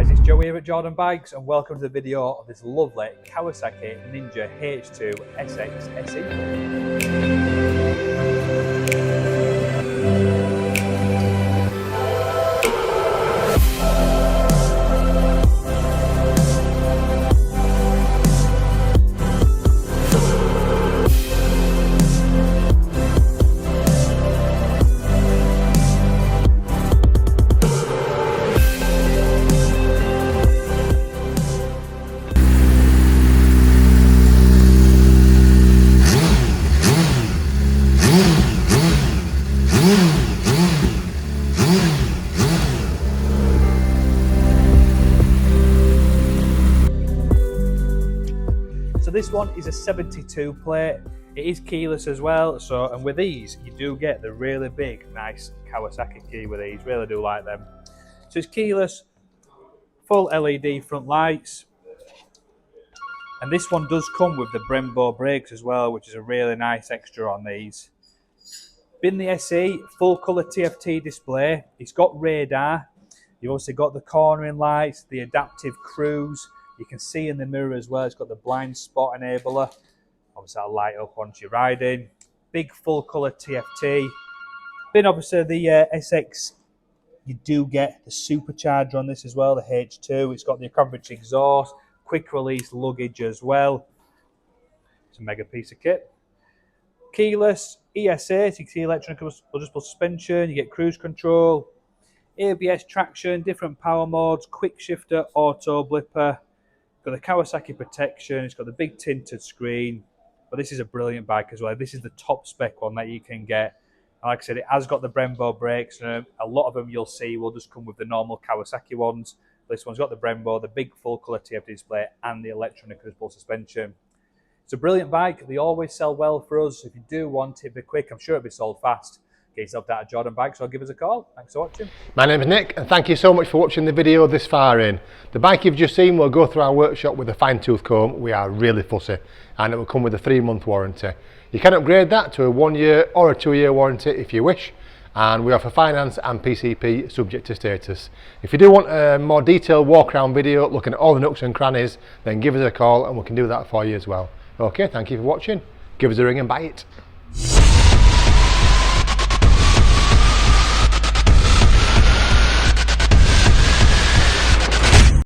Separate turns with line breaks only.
guys, it's Joe here at Jordan Bikes and welcome to the video of this lovely Kawasaki Ninja H2 SX SE. So this one is a 72 plate. It is keyless as well. And with these, you do get the really big, nice Kawasaki key with these. Really do like them. So it's keyless, full LED front lights. And this one does come with the Brembo brakes as well, which is a really nice extra on these. In the SE, full colour TFT display. It's got radar. You've also got the cornering lights, the adaptive cruise. You can see in the mirror as well, it's got the blind spot enabler. Obviously that'll light up once you're riding. Big full colour TFT. Then obviously the SX, you do get the Supercharged on this as well, the H2. It's got the Akrapovic exhaust, quick release luggage as well. It's a mega piece of kit. Keyless, ESA, so you can see electronic adjustable suspension, you get cruise control, ABS traction, different power modes, quickshifter, autoblipper. Got the Kawasaki protection, it's got the big tinted screen, but this is a brilliant bike as well. This is the top spec one that you can get. And like I said, it has got the Brembo brakes, and a lot of them you'll see will just come with the normal Kawasaki ones. This one's got the Brembo, the big full colour TFT display, and the electronic adjustable suspension. It's a brilliant bike. They always sell well for us. If you do want it, be quick. I'm sure it'll be sold fast. Get yourself down to Jordan Bikes or give us a call. Thanks for watching.
My name is Nick and thank you so much for watching the video this far in. The bike you've just seen will go through our workshop with a fine tooth comb. We are really fussy and it will come with a 3-month warranty. You can upgrade that to a 1-year or a 2-year warranty if you wish, and we offer finance and PCP subject to status. If you do want a more detailed walk around video looking at all the nooks and crannies, then give us a call and we can do that for you as well. Okay, thank you for watching. Give us a ring and buy it.